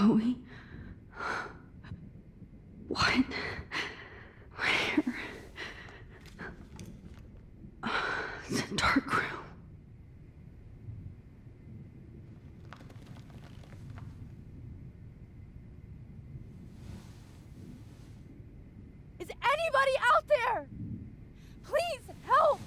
Chloe? What? Where? It's a dark room. Is anybody out there? Please help!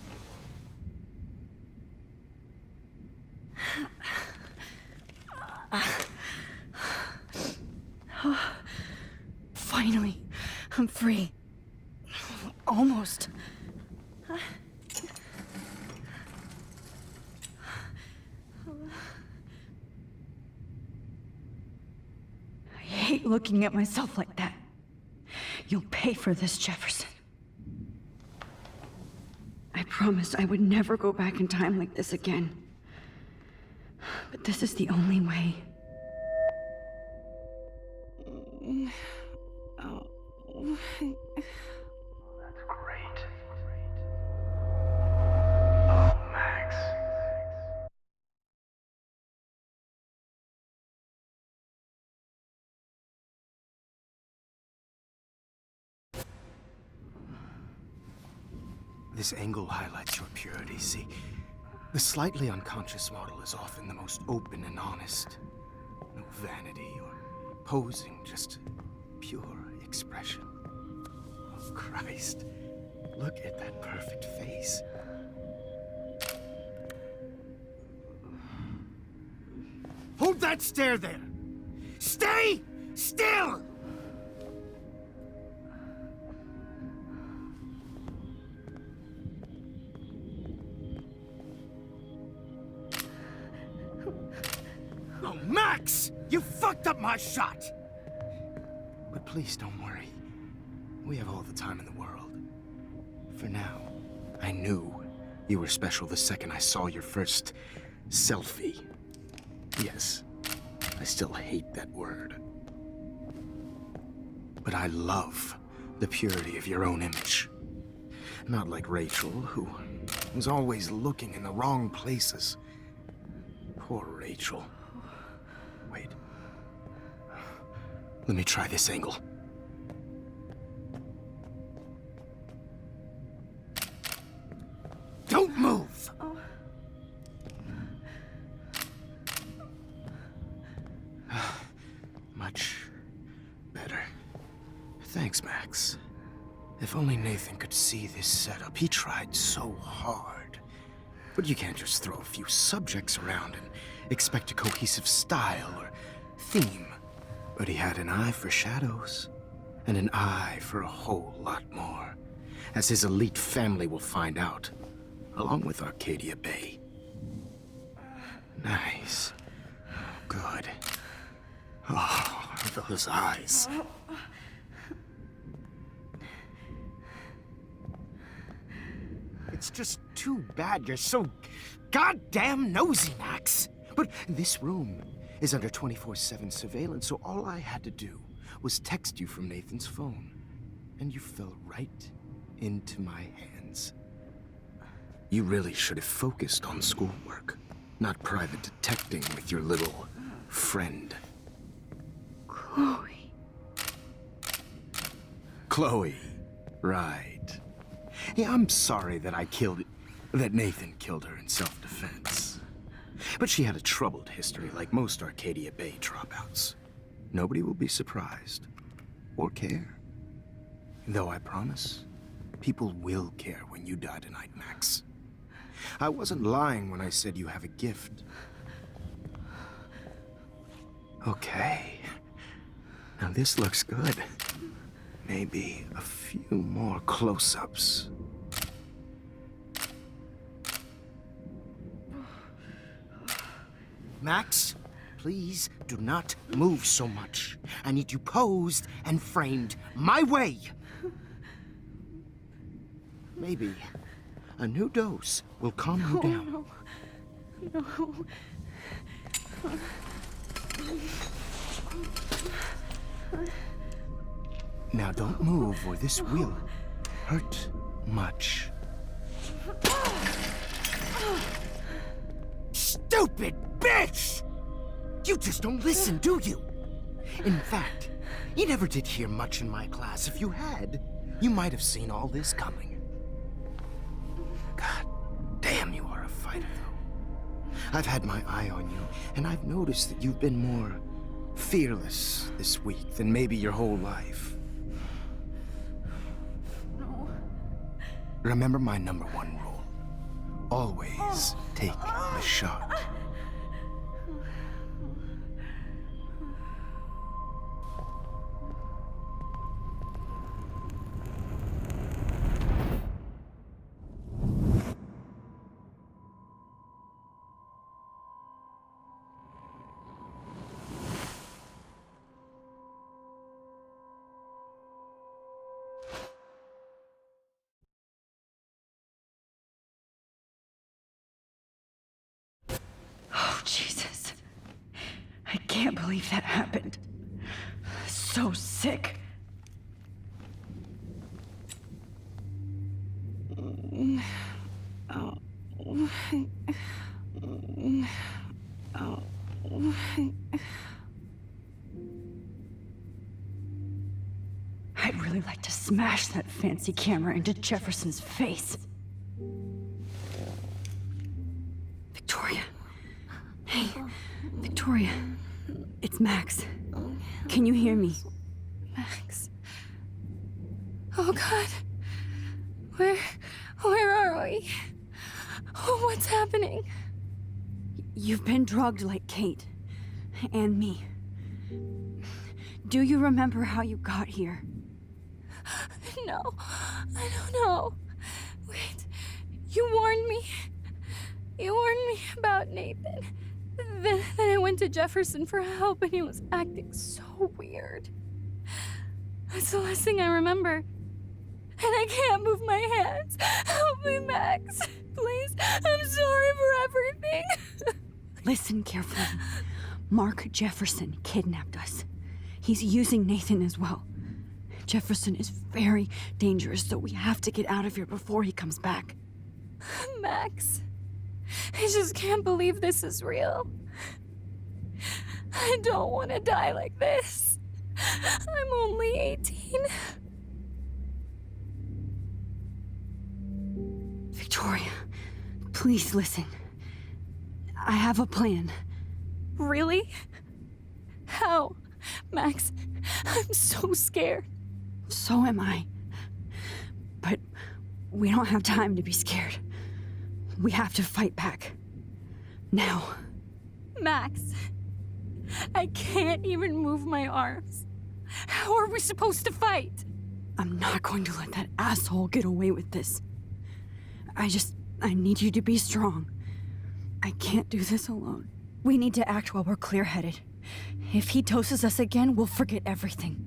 Finally, I'm free. Almost. I hate looking at myself like that. You'll pay for this, Jefferson. I promised I would never go back in time like this again. But this is the only way. That's great. Oh, Max. This angle highlights your purity, see? The slightly unconscious model is often the most open and honest. No vanity or posing, just pure expression. Oh, Christ. Look at that perfect face. Hold that stare there! Stay still! Oh, Max! You fucked up my shot! But please don't worry. We have all the time in the world. For now, I knew you were special the second I saw your first selfie. Yes, I still hate that word. But I love the purity of your own image. Not like Rachel, who was always looking in the wrong places. Poor Rachel. Wait. Let me try this angle. Don't move! Much better. Thanks, Max. If only Nathan could see this setup. He tried so hard. But you can't just throw a few subjects around and expect a cohesive style or theme. But he had an eye for shadows, and an eye for a whole lot more, as his elite family will find out, along with Arcadia Bay. Nice. Good. Oh, those eyes. It's just too bad you're so goddamn nosy, Max. But this room is under 24/7 surveillance, so all I had to do was text you from Nathan's phone. And you fell right into my hands. You really should have focused on schoolwork, not private detecting with your little friend. Chloe. Chloe, right. Yeah, I'm sorry that that Nathan killed her in self-defense. But she had a troubled history like most Arcadia Bay dropouts. Nobody will be surprised, or care. Though I promise, people will care when you die tonight, Max. I wasn't lying when I said you have a gift. Okay. Now this looks good. Maybe a few more close-ups. Max, please do not move so much. I need you posed and framed my way. Maybe a new dose will calm you down. No. Now don't move or this will hurt much. Stupid bitch! You just don't listen, do you? In fact, you never did hear much in my class. If you had, you might have seen all this coming. God damn, you are a fighter, though. I've had my eye on you, and I've noticed that you've been more fearless this week than maybe your whole life. No. Remember my #1 rule. Always take the shot. Oh, Jesus. I can't believe that happened. So sick. I'd really like to smash that fancy camera into Jefferson's face. Victoria. Hey, Victoria. It's Max. Can you hear me? Max. Oh God. Where are we? Oh, what's happening? You've been drugged like Kate. And me. Do you remember how you got here? No, I don't know. Wait, you warned me. You warned me about Nathan. Then I went to Jefferson for help and he was acting so weird. That's the last thing I remember. And I can't move my hands. Help me, Max. Please, I'm sorry for everything. Listen carefully. Mark Jefferson kidnapped us. He's using Nathan as well. Jefferson is very dangerous, so we have to get out of here before he comes back. Max, I just can't believe this is real. I don't want to die like this. I'm only 18. Victoria, please listen. I have a plan. Really? How? Max, I'm so scared. So am I. But we don't have time to be scared. We have to fight back. Now. Max, I can't even move my arms. How are we supposed to fight? I'm not going to let that asshole get away with this. I need you to be strong. I can't do this alone. We need to act while we're clear-headed. If he doses us again, we'll forget everything.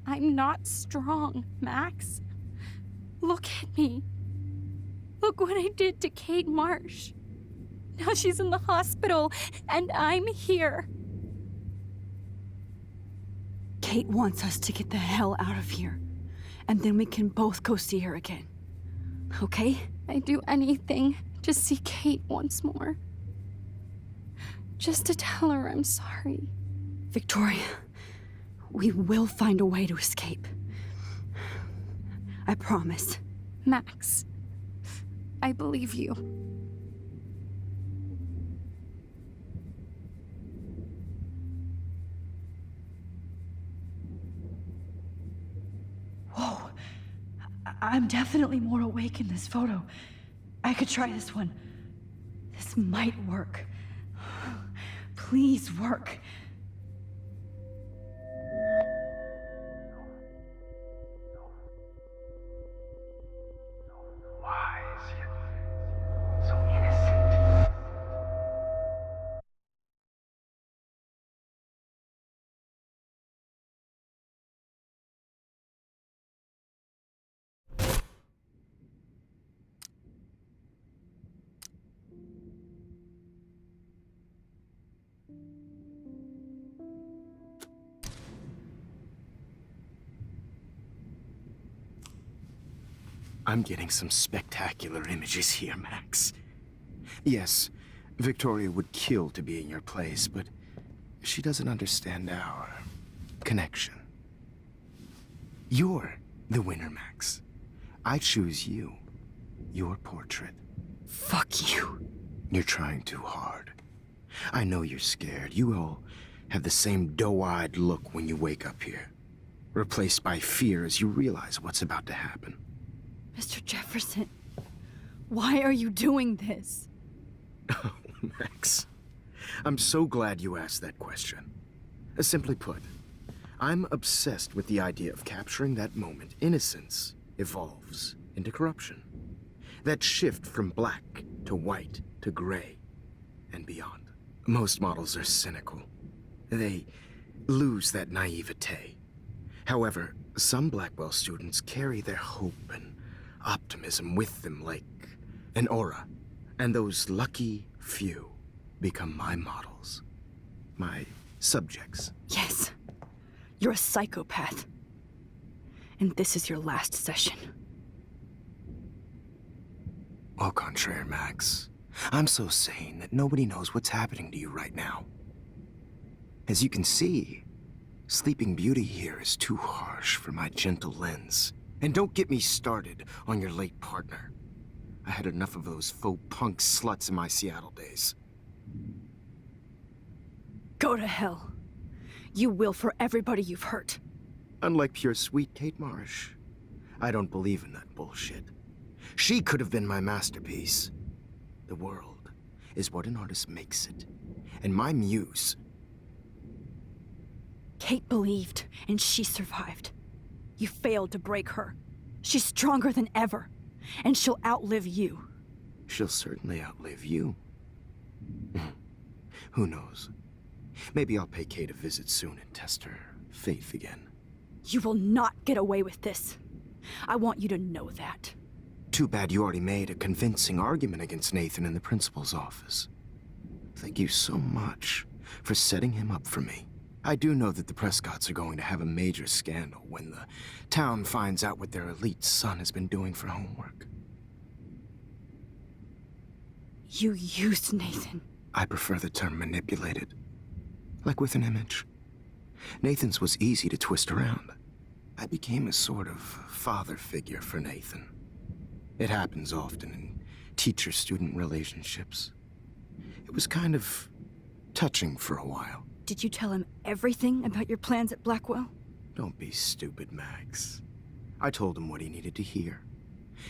I'm not strong, Max. Look at me. Look what I did to Kate Marsh. Now she's in the hospital, and I'm here. Kate wants us to get the hell out of here. And then we can both go see her again. Okay? I'd do anything to see Kate once more. Just to tell her I'm sorry. Victoria, we will find a way to escape. I promise. Max, I believe you. Whoa. I'm definitely more awake in this photo. I could try this one. This might work. Please work. Wise yet so innocent. I'm getting some spectacular images here, Max. Yes, Victoria would kill to be in your place, but she doesn't understand our connection. You're the winner, Max. I choose you. Your portrait. Fuck you. You're trying too hard. I know you're scared. You all have the same doe-eyed look when you wake up here, replaced by fear as you realize what's about to happen. Mr. Jefferson, why are you doing this? Oh, Max. I'm so glad you asked that question. Simply put, I'm obsessed with the idea of capturing that moment innocence evolves into corruption. That shift from black to white to gray and beyond. Most models are cynical. They lose that naivete. However, some Blackwell students carry their hope and optimism with them like an aura. And those lucky few become my models. My subjects. Yes. You're a psychopath. And this is your last session. Au contraire, Max. I'm so sane that nobody knows what's happening to you right now. As you can see, Sleeping Beauty here is too harsh for my gentle lens. And don't get me started on your late partner. I had enough of those faux punk sluts in my Seattle days. Go to hell. You will for everybody you've hurt. Unlike pure sweet Kate Marsh, I don't believe in that bullshit. She could have been my masterpiece. The world is what an artist makes it. And my muse... Kate believed, and she survived. You failed to break her. She's stronger than ever, and she'll outlive you. She'll certainly outlive you. Who knows? Maybe I'll pay Kate a visit soon and test her faith again. You will not get away with this. I want you to know that. Too bad you already made a convincing argument against Nathan in the principal's office. Thank you so much for setting him up for me. I do know that the Prescotts are going to have a major scandal when the town finds out what their elite son has been doing for homework. You used Nathan. I prefer the term manipulated. Like with an image. Nathan's was easy to twist around. I became a sort of father figure for Nathan. It happens often in teacher-student relationships. It was kind of touching for a while. Did you tell him everything about your plans at Blackwell? Don't be stupid, Max. I told him what he needed to hear.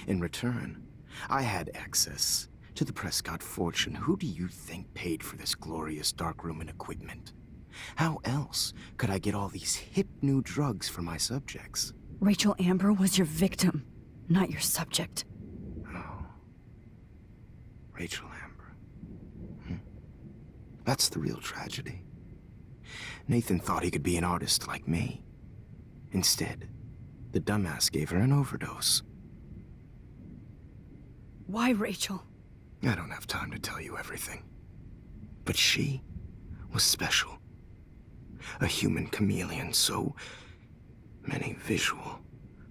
In return, I had access to the Prescott fortune. Who do you think paid for this glorious darkroom and equipment? How else could I get all these hip new drugs for my subjects? Rachel Amber was your victim, not your subject. Oh. Rachel Amber. That's the real tragedy. Nathan thought he could be an artist like me. Instead, the dumbass gave her an overdose. Why Rachel? I don't have time to tell you everything. But she was special. A human chameleon, so many visual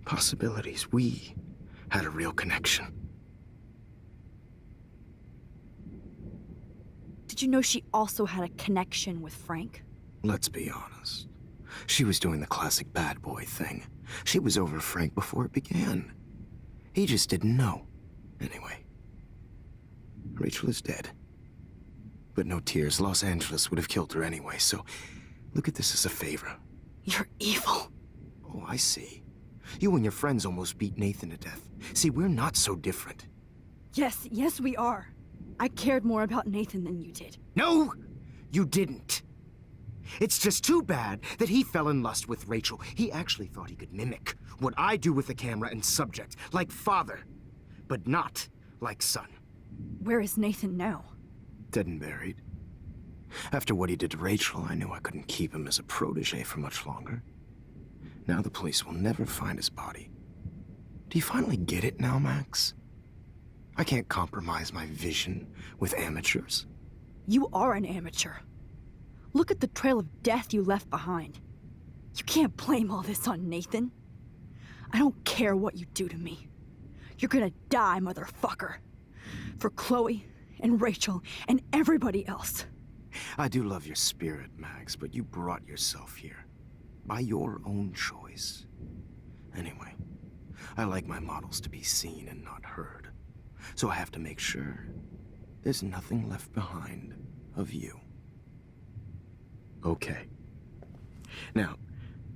possibilities. We had a real connection. Did you know she also had a connection with Frank? Let's be honest. She was doing the classic bad boy thing. She was over Frank before it began. He just didn't know. Anyway, Rachel is dead. But no tears. Los Angeles would have killed her anyway, so look at this as a favor. You're evil. Oh, I see. You and your friends almost beat Nathan to death. See, we're not so different. Yes, we are. I cared more about Nathan than you did. No, you didn't. It's just too bad that he fell in lust with Rachel. He actually thought he could mimic what I do with the camera and subject, like father, but not like son. Where is Nathan now? Dead and buried. After what he did to Rachel, I knew I couldn't keep him as a protege for much longer. Now the police will never find his body. Do you finally get it now, Max? I can't compromise my vision with amateurs. You are an amateur. Look at the trail of death you left behind. You can't blame all this on Nathan. I don't care what you do to me. You're gonna die, motherfucker. For Chloe and Rachel and everybody else. I do love your spirit, Max, but you brought yourself here. by your own choice. Anyway, I like my models to be seen and not heard, so I have to make sure there's nothing left behind of you. Okay. Now,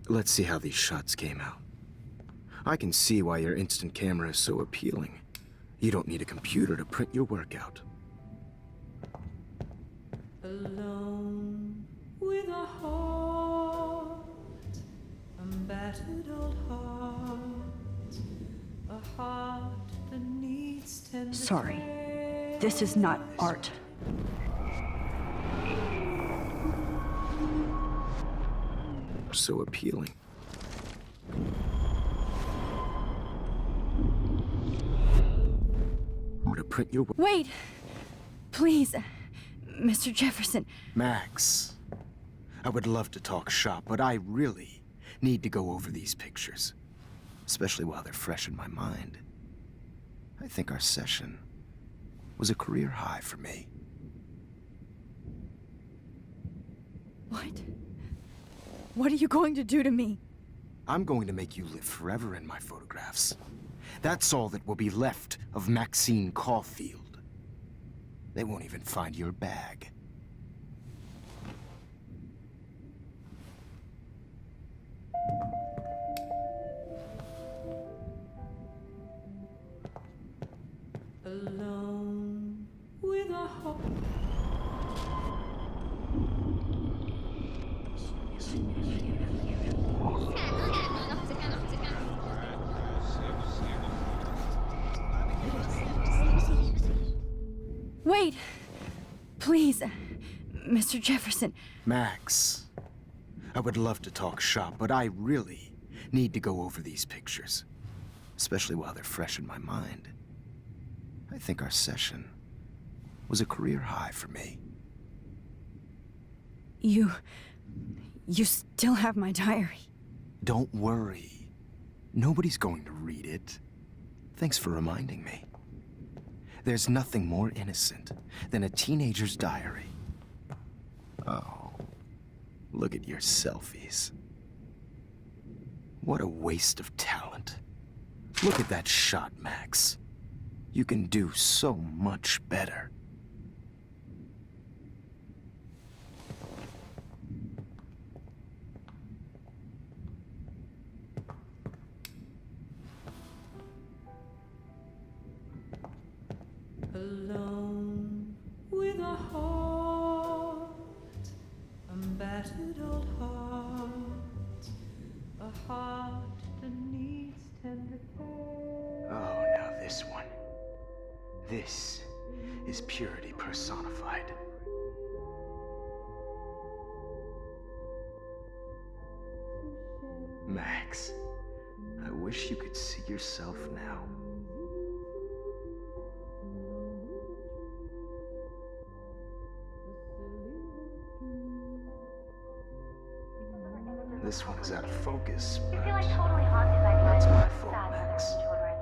let's see how these shots came out. I can see why your instant camera is so appealing. You don't need a computer to print your work out. Alone with a heart, a battered old heart, a heart that needs tender Sorry. care. This is not art. So appealing. To print your work. Wait! Please, Mr. Jefferson. Max, I would love to talk shop, but I really need to go over these pictures, especially while they're fresh in my mind. I think our session was a career high for me. What? What are you going to do to me? I'm going to make you live forever in my photographs. That's all that will be left of Maxine Caulfield. They won't even find your bag. Alone with a heart. Wait! Please, Mr. Jefferson. Max, I would love to talk shop, but I really need to go over these pictures, especially while they're fresh in my mind. I think our session was a career high for me. You still have my diary. Don't worry. Nobody's going to read it. Thanks for reminding me. There's nothing more innocent than a teenager's diary. Oh, look at your selfies. What a waste of talent. Look at that shot, Max. You can do so much better. Alone with a heart, a battered old heart, a heart that needs tender care. Oh, now this one. This is purity personified. Max, I wish you could see yourself now. This one is out of focus, You but feel like totally haunted by that's blood. my Sad fault, for Max. those children.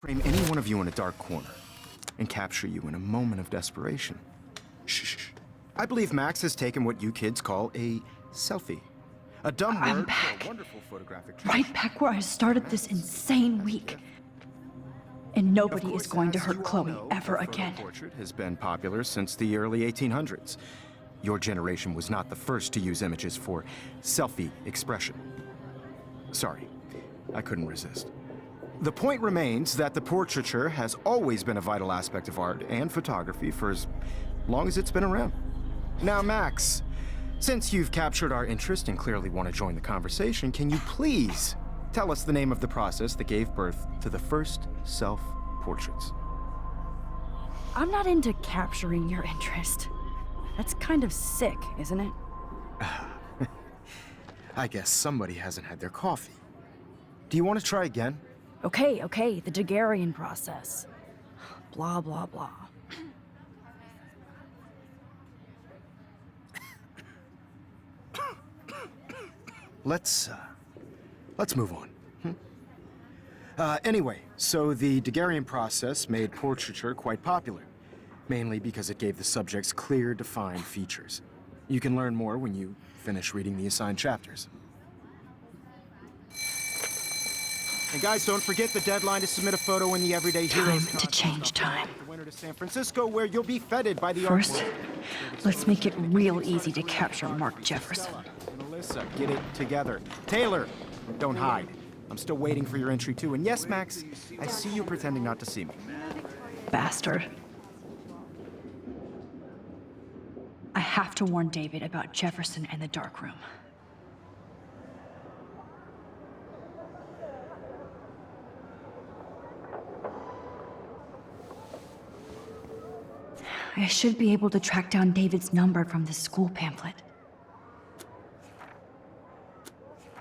Frame any one of you in a dark corner and capture you in a moment of desperation. Shh. I believe Max has taken what you kids call a selfie. A dumb I'm word back. for a wonderful photographic Right back where I started this insane week. And nobody is going to hurt Chloe ever again. Portrait has been popular since the early 1800s. Your generation was not the first to use images for selfie expression. Sorry, I couldn't resist. The point remains that the portraiture has always been a vital aspect of art and photography for as long as it's been around. Now, Max, since you've captured our interest and clearly want to join the conversation, can you please tell us the name of the process that gave birth to the first self-portraits? I'm not into capturing your interest. That's kind of sick, isn't it? I guess somebody hasn't had their coffee. Do you want to try again? Okay, the Daguerrean process. Blah, blah, blah. Let's move on. Anyway, so the Daguerrean process made portraiture quite popular, mainly because it gave the subjects clear, defined features. You can learn more when you finish reading the assigned chapters. And guys, don't forget the deadline to submit a photo in the Everyday Heroes Time to change time. The winter to San Francisco, where you'll be feted by the First, artwork. let's make it real easy to capture Mark Jefferson. And Alyssa, get it together. Taylor, don't hide. I'm still waiting for your entry too. And yes, Max, I see you pretending not to see me. Bastard. I have to warn David about Jefferson and the dark room. I should be able to track down David's number from the school pamphlet.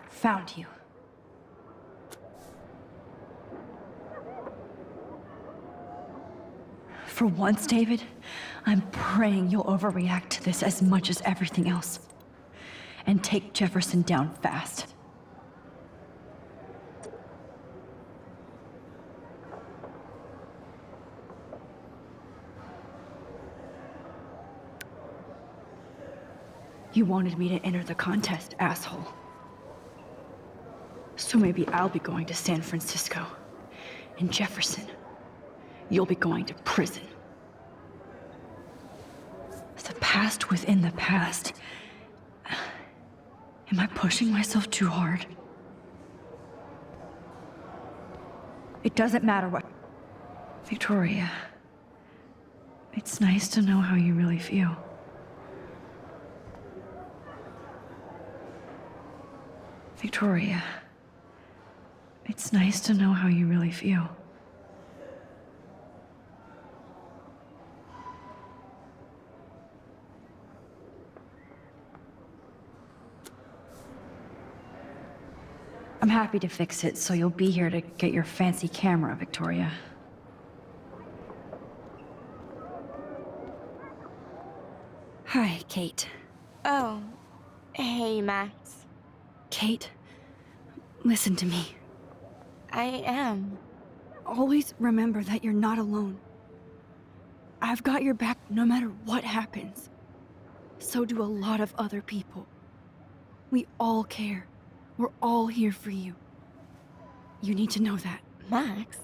Found you. For once, David, I'm praying you'll overreact to this as much as everything else. And take Jefferson down fast. You wanted me to enter the contest, asshole. So maybe I'll be going to San Francisco. And Jefferson, you'll be going to prison. The past within the past. Am I pushing myself too hard? It doesn't matter what... Victoria, it's nice to know how you really feel. Victoria, it's nice to know how you really feel. I'm happy to fix it, so you'll be here to get your fancy camera, Victoria. Hi, Kate. Oh, hey, Max. Kate, listen to me. I am. Always remember that you're not alone. I've got your back no matter what happens. So do a lot of other people. We all care. We're all here for you. You need to know that. Max,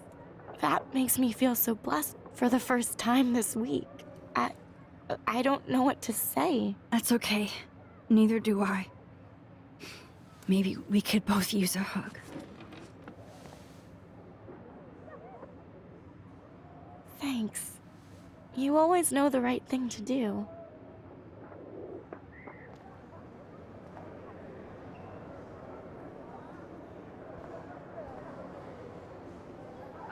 that makes me feel so blessed for the first time this week. I don't know what to say. That's okay. Neither do I. Maybe we could both use a hug. Thanks. You always know the right thing to do.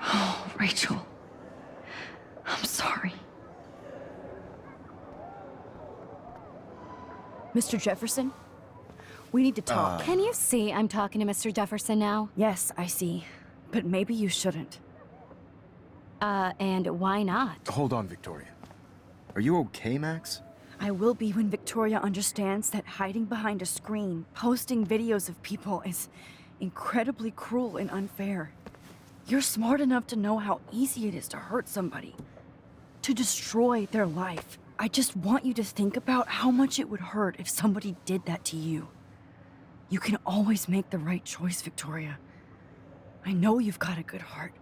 Oh, Rachel. I'm sorry. Mr. Jefferson? We need to talk. Can you see I'm talking to Mr. Jefferson now? Yes, I see. But maybe you shouldn't. And why not? Hold on, Victoria. Are you okay, Max? I will be when Victoria understands that hiding behind a screen, posting videos of people is incredibly cruel and unfair. You're smart enough to know how easy it is to hurt somebody, to destroy their life. I just want you to think about how much it would hurt if somebody did that to you. You can always make the right choice, Victoria. I know you've got a good heart.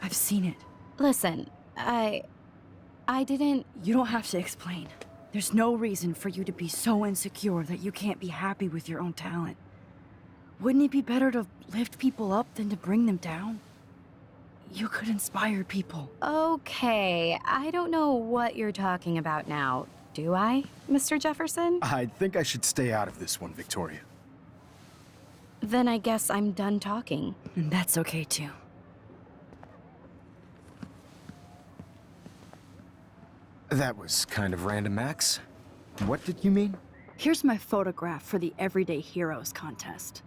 I've seen it. Listen, I didn't... You don't have to explain. There's no reason for you to be so insecure that you can't be happy with your own talent. Wouldn't it be better to lift people up than to bring them down? You could inspire people. Okay, I don't know what you're talking about now. Do I, Mr. Jefferson? I think I should stay out of this one, Victoria. Then I guess I'm done talking. And that's okay too. That was kind of random, Max. What did you mean? Here's my photograph for the Everyday Heroes contest.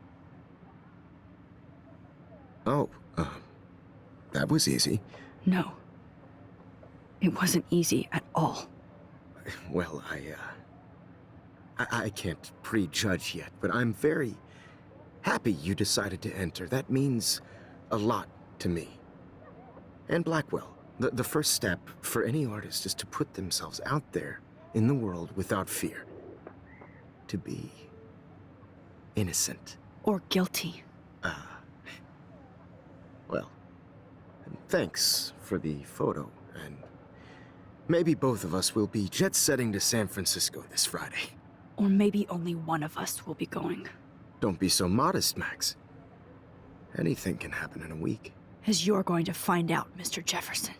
Oh, that was easy. No. It wasn't easy at all. Well, I can't prejudge yet, but I'm very happy you decided to enter. That means a lot to me. And Blackwell. The first step for any artist is to put themselves out there in the world without fear. To be innocent. Or guilty. Well, thanks for the photo, and maybe both of us will be jet-setting to San Francisco this Friday. Or maybe only one of us will be going. Don't be so modest, Max. Anything can happen in a week. As you're going to find out, Mr. Jefferson.